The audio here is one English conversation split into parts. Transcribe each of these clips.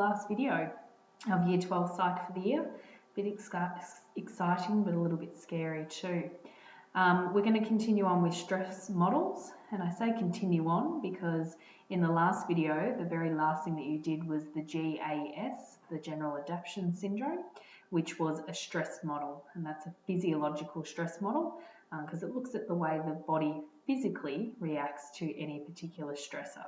last video of Year 12 Psych for the year. A bit exciting, but a little bit scary too. We're going to continue on with stress models, and I say continue on because in the last video, the very last thing that you did was the GAS, the General Adaptation Syndrome, which was a stress model, and that's a physiological stress model because it looks at the way the body physically reacts to any particular stressor,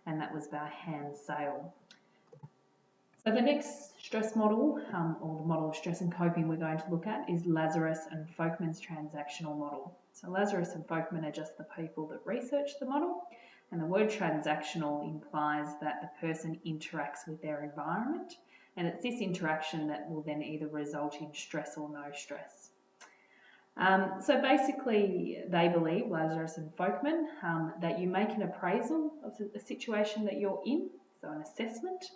and that was by Hans Sale. So the next stress model, or the model of stress and coping we're going to look at, is Lazarus and Folkman's transactional model. So Lazarus and Folkman are just the people that researched the model, and the word transactional implies that the person interacts with their environment, and it's this interaction that will then either result in stress or no stress. So basically they believe, Lazarus and Folkman, that you make an appraisal of the situation that you're in, so an assessment,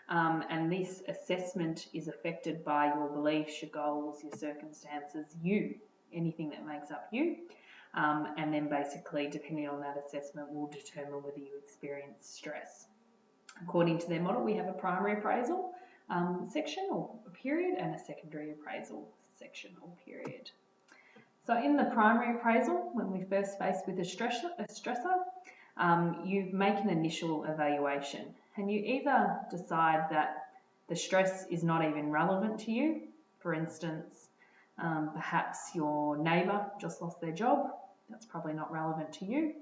and this assessment is affected by your beliefs, your goals, your circumstances, you, anything that makes up you, and then basically depending on that assessment will determine whether you experience stress. According to their model, we have a primary appraisal section or period and a secondary appraisal section or period. So in the primary appraisal, when we're first faced with a stressor, you make an initial evaluation, and you either decide that the stress is not even relevant to you. For instance, perhaps your neighbour just lost their job, that's probably not relevant to you.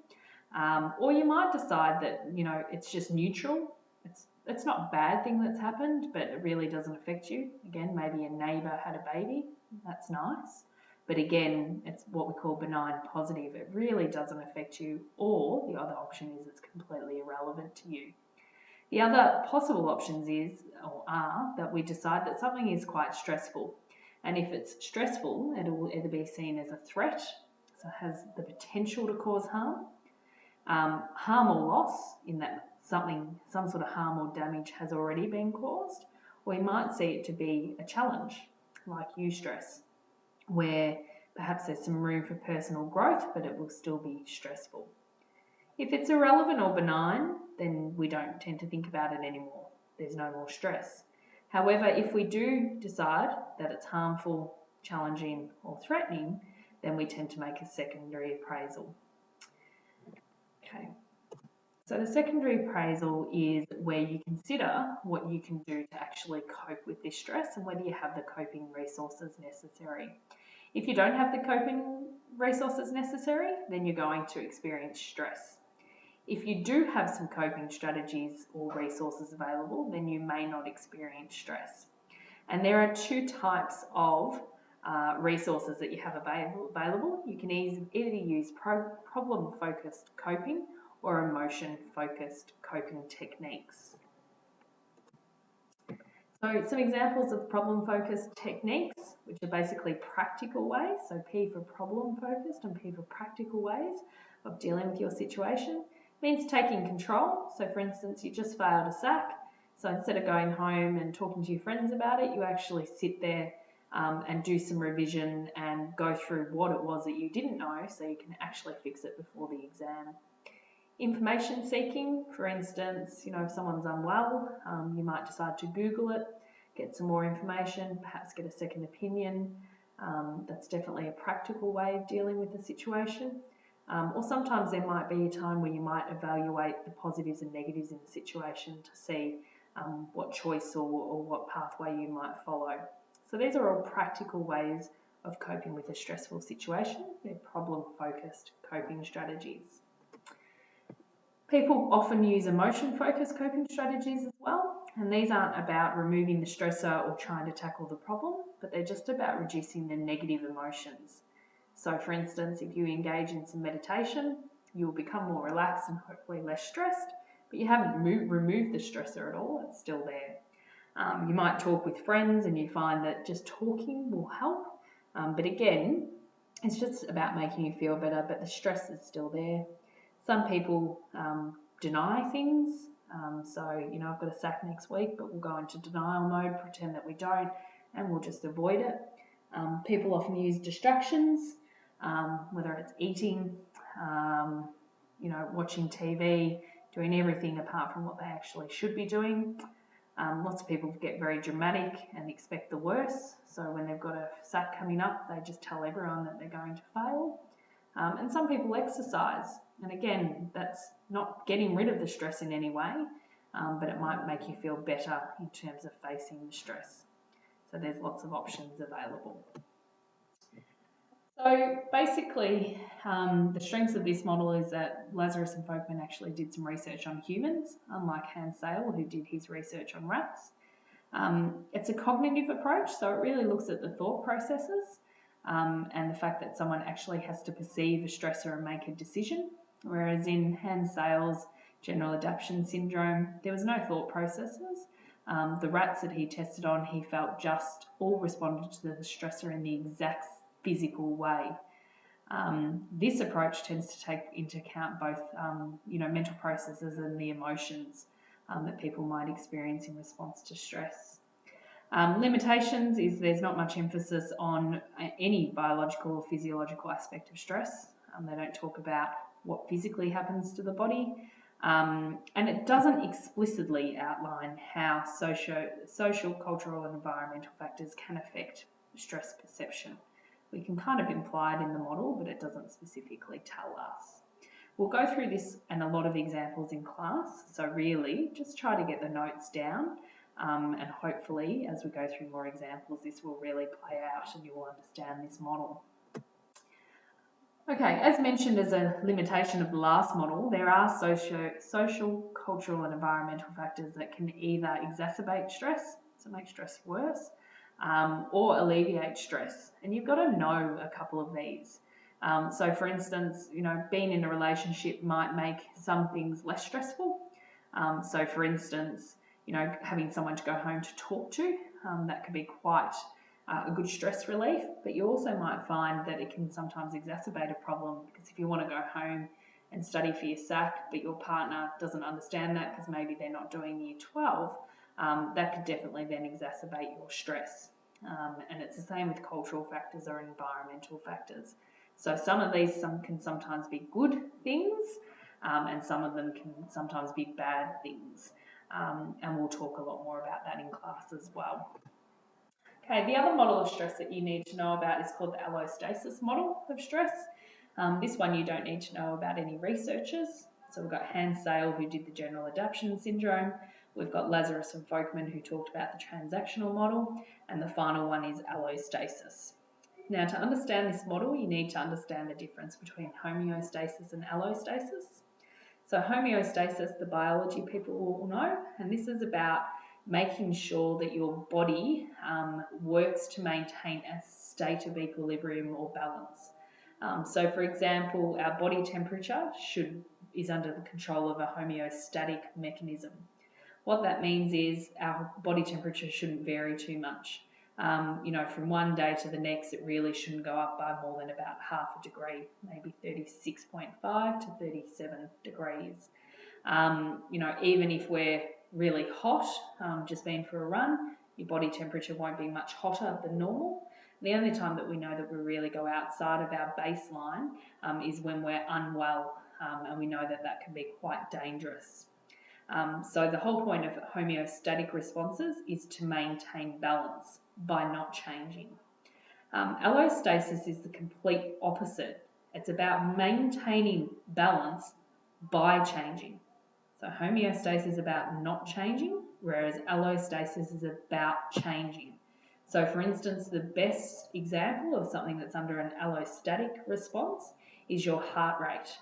Or you might decide that, you know, it's just neutral. It's not a bad thing that's happened, but it really doesn't affect you. Again, maybe a neighbour had a baby, that's nice. But again, it's what we call benign positive. It really doesn't affect you, or the other option is it's completely irrelevant to you. The other possible options are that we decide that something is quite stressful. And if it's stressful, it will either be seen as a threat, so it has the potential to cause harm, harm or loss in that some sort of harm or damage has already been caused, or we might see it to be a challenge, like eustress, where perhaps there's some room for personal growth, but it will still be stressful. If it's irrelevant or benign, then we don't tend to think about it anymore. There's no more stress. However, if we do decide that it's harmful, challenging, or threatening, then we tend to make a secondary appraisal. Okay. So the secondary appraisal is where you consider what you can do to actually cope with this stress and whether you have the coping resources necessary. If you don't have the coping resources necessary, then you're going to experience stress. If you do have some coping strategies or resources available, then you may not experience stress. And there are two types of resources that you have available. You can either use problem-focused coping or emotion-focused coping techniques. So some examples of problem-focused techniques, which are basically practical ways, so P for problem-focused and P for practical ways of dealing with your situation, means taking control. So for instance, you just failed a SAC, so instead of going home and talking to your friends about it, you actually sit there and do some revision and go through what it was that you didn't know so you can actually fix it before the exam. Information seeking, for instance, you know, if someone's unwell, you might decide to Google it, get some more information, perhaps get a second opinion. That's definitely a practical way of dealing with the situation. Or sometimes there might be a time where you might evaluate the positives and negatives in the situation to see what choice or what pathway you might follow. So these are all practical ways of coping with a stressful situation. They're problem-focused coping strategies. People often use emotion-focused coping strategies as well, and these aren't about removing the stressor or trying to tackle the problem, but they're just about reducing the negative emotions. So for instance, if you engage in some meditation, you'll become more relaxed and hopefully less stressed, but you haven't removed the stressor at all, it's still there. You might talk with friends and you find that just talking will help, but again, it's just about making you feel better, but the stress is still there. Some people deny things, so you know, I've got a SAC next week, but we'll go into denial mode, pretend that we don't, and we'll just avoid it. People often use distractions, whether it's eating, you know, watching TV, doing everything apart from what they actually should be doing. Lots of people get very dramatic and expect the worst. So when they've got a SAC coming up, they just tell everyone that they're going to fail. And some people exercise. And again, that's not getting rid of the stress in any way, but it might make you feel better in terms of facing the stress. So there's lots of options available. So basically, the strengths of this model is that Lazarus and Folkman actually did some research on humans, unlike Hans Sale, who did his research on rats. It's a cognitive approach, so it really looks at the thought processes and the fact that someone actually has to perceive a stressor and make a decision, whereas in Hans Sale's general adaptation syndrome, there was no thought processes. The rats that he tested on, he felt just all responded to the stressor in the exact physical way. This approach tends to take into account both mental processes and the emotions that people might experience in response to stress. Limitations is there's not much emphasis on any biological or physiological aspect of stress. They don't talk about what physically happens to the body, and it doesn't explicitly outline how social, cultural and environmental factors can affect stress perception. We can kind of imply it in the model, but it doesn't specifically tell us. We'll go through this and a lot of examples in class, so really just try to get the notes down, and hopefully as we go through more examples this will really play out and you will understand this model. Okay, as mentioned as a limitation of the last model, there are social, cultural and environmental factors that can either exacerbate stress, so make stress worse, or alleviate stress. And you've got to know a couple of these. So for instance, being in a relationship might make some things less stressful. So for instance, having someone to go home to talk to, that could be quite a good stress relief, but you also might find that it can sometimes exacerbate a problem, because if you want to go home and study for your SAC, but your partner doesn't understand that because maybe they're not doing year 12, that could definitely then exacerbate your stress. And it's the same with cultural factors or environmental factors. So some of these can sometimes be good things, and some of them can sometimes be bad things. And we'll talk a lot more about that in class as well. Okay, the other model of stress that you need to know about is called the allostasis model of stress. This one you don't need to know about any researchers. So we've got Hans Sale, who did the general adaptation syndrome. We've got Lazarus and Folkman, who talked about the transactional model. And the final one is allostasis. Now, to understand this model, you need to understand the difference between homeostasis and allostasis. So homeostasis, the biology people will know, and this is about making sure that your body works to maintain a state of equilibrium or balance. So for example, our body temperature is under the control of a homeostatic mechanism. What that means is our body temperature shouldn't vary too much. From one day to the next, it really shouldn't go up by more than about half a degree, maybe 36.5 to 37 degrees. Even if we're really hot, just been for a run, your body temperature won't be much hotter than normal. The only time that we know that we really go outside of our baseline is when we're unwell, and we know that that can be quite dangerous. So the whole point of homeostatic responses is to maintain balance by not changing. Allostasis is the complete opposite. It's about maintaining balance by changing. So homeostasis is about not changing, whereas allostasis is about changing. So for instance, the best example of something that's under an allostatic response is your heart rate.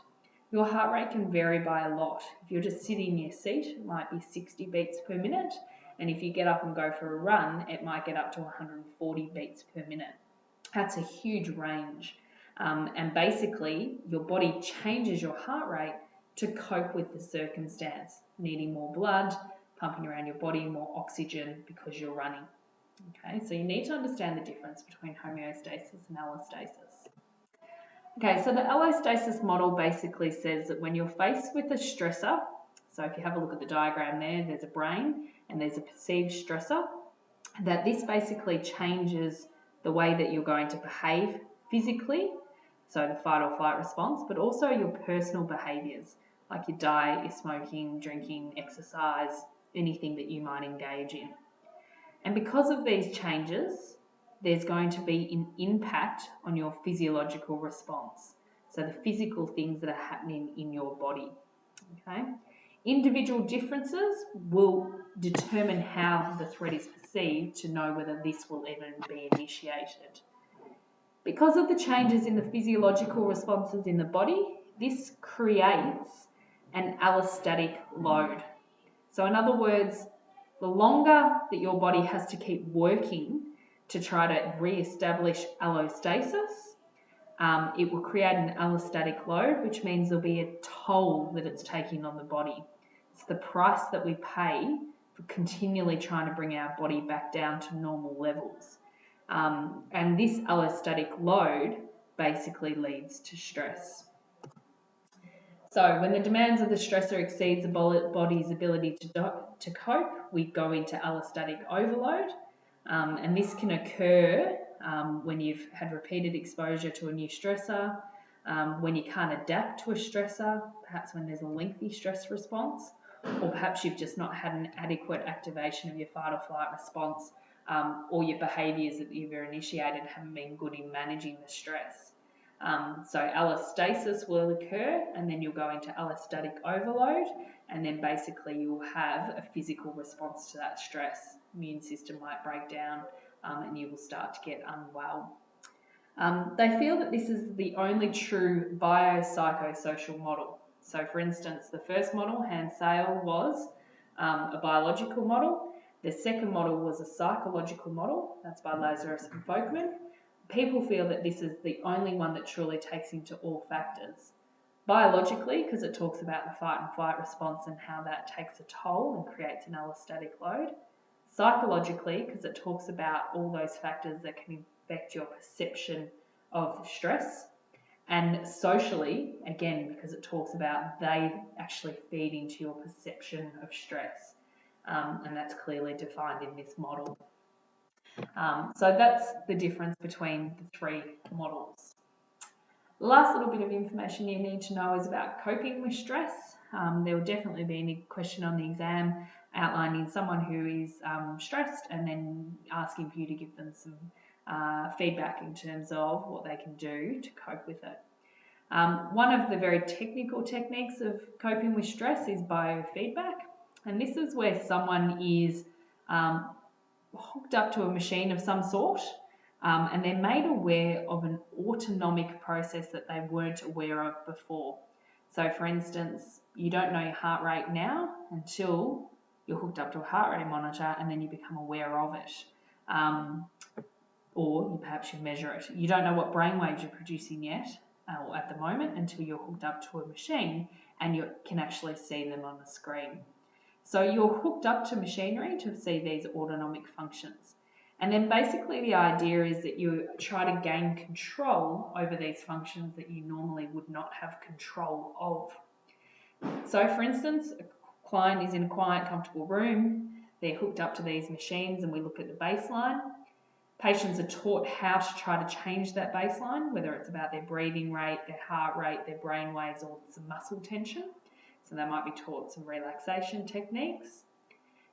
Your heart rate can vary by a lot. If you're just sitting in your seat, it might be 60 beats per minute. And if you get up and go for a run, it might get up to 140 beats per minute. That's a huge range. And basically, your body changes your heart rate to cope with the circumstance, needing more blood, pumping around your body, more oxygen because you're running. Okay, so you need to understand the difference between homeostasis and allostasis. Okay, so the allostasis model basically says that when you're faced with a stressor, so if you have a look at the diagram there's a brain and there's a perceived stressor, that this basically changes the way that you're going to behave physically, so the fight or flight response, but also your personal behaviours, like your diet, your smoking, drinking, exercise, anything that you might engage in. And because of these changes, there's going to be an impact on your physiological response. So the physical things that are happening in your body. Okay? Individual differences will determine how the threat is perceived to know whether this will even be initiated. Because of the changes in the physiological responses in the body, this creates an allostatic load. So in other words, the longer that your body has to keep working to try to re-establish allostasis, it will create an allostatic load, which means there'll be a toll that it's taking on the body. It's the price that we pay for continually trying to bring our body back down to normal levels. And this allostatic load basically leads to stress. So when the demands of the stressor exceeds the body's ability to cope, we go into allostatic overload. And this can occur when you've had repeated exposure to a new stressor, when you can't adapt to a stressor, perhaps when there's a lengthy stress response, or perhaps you've just not had an adequate activation of your fight or flight response, or your behaviours that you've initiated haven't been good in managing the stress. So allostasis will occur, and then you'll go into allostatic overload, and then basically you'll have a physical response to that stress. Immune system might break down, and you will start to get unwell. They feel that this is the only true biopsychosocial model. So for instance, the first model, Hans Sale, was a biological model. The second model was a psychological model. That's by Lazarus and Folkman. People feel that this is the only one that truly takes into all factors. Biologically, because it talks about the fight and flight response and how that takes a toll and creates an allostatic load. Psychologically, because it talks about all those factors that can affect your perception of stress. And socially, again, because it talks about they actually feed into your perception of stress. And that's clearly defined in this model. So that's the difference between the three models. The last little bit of information you need to know is about coping with stress. There will definitely be any question on the exam outlining someone who is stressed and then asking for you to give them some feedback in terms of what they can do to cope with it. One of the very technical techniques of coping with stress is biofeedback, and this is where someone is hooked up to a machine of some sort, and they're made aware of an autonomic process that they weren't aware of before. So for instance, you don't know your heart rate now until you're hooked up to a heart rate monitor, and then you become aware of it. Or perhaps you measure it. You don't know what brain waves you're producing yet, or at the moment, until you're hooked up to a machine and you can actually see them on the screen. So you're hooked up to machinery to see these autonomic functions. And then basically the idea is that you try to gain control over these functions that you normally would not have control of. So for instance, a client is in a quiet, comfortable room, they're hooked up to these machines, and we look at the baseline. Patients are taught how to try to change that baseline, whether it's about their breathing rate, their heart rate, their brain waves, or some muscle tension. So they might be taught some relaxation techniques.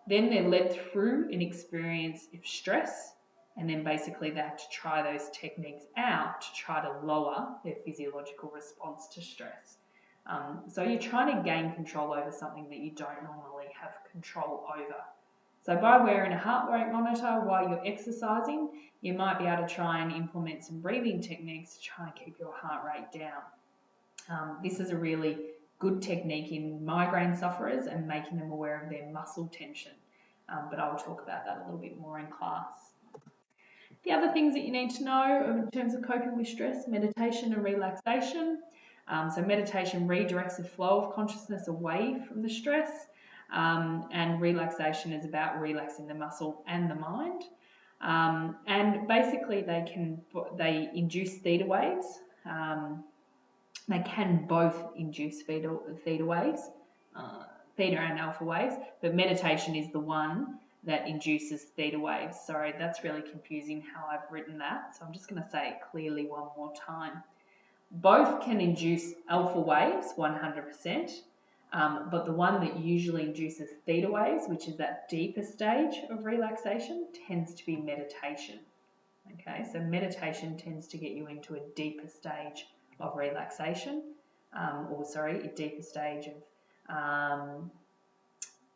Then they're led through an experience of stress, and then basically they have to try those techniques out to try to lower their physiological response to stress. So you're trying to gain control over something that you don't normally have control over. So by wearing a heart rate monitor while you're exercising, you might be able to try and implement some breathing techniques to try and keep your heart rate down. This is a really good technique in migraine sufferers and making them aware of their muscle tension. But I'll talk about that a little bit more in class. The other things that you need to know in terms of coping with stress, meditation and relaxation. So meditation redirects the flow of consciousness away from the stress. And relaxation is about relaxing the muscle and the mind. And basically they induce theta waves. They can both induce theta waves, theta and alpha waves, but meditation is the one that induces theta waves. Sorry, that's really confusing how I've written that, so I'm just going to say it clearly one more time. Both can induce alpha waves, 100%, But the one that usually induces theta waves, which is that deeper stage of relaxation, tends to be meditation. Okay, so meditation tends to get you into a deeper stage of relaxation, a deeper stage of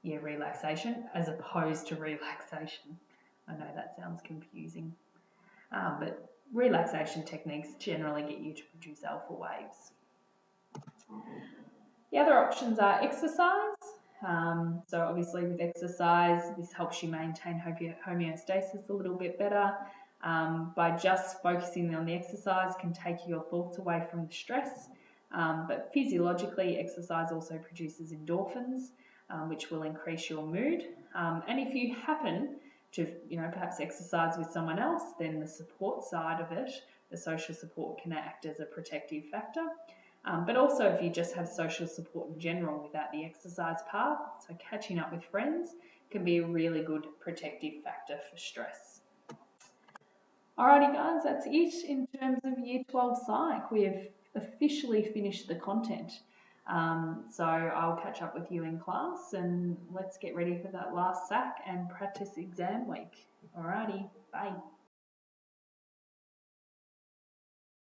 relaxation as opposed to relaxation. I know that sounds confusing, but relaxation techniques generally get you to produce alpha waves. The other options are exercise. So obviously with exercise, this helps you maintain homeostasis a little bit better. By just focusing on the exercise can take your thoughts away from the stress. But physiologically, exercise also produces endorphins, which will increase your mood. And if you happen to, perhaps exercise with someone else, then the support side of it, the social support, can act as a protective factor. But also if you just have social support in general without the exercise part, so catching up with friends can be a really good protective factor for stress. Alrighty guys, that's it in terms of Year 12 Psych. We have officially finished the content. So I'll catch up with you in class and let's get ready for that last SAC and practice exam week. Alrighty, bye.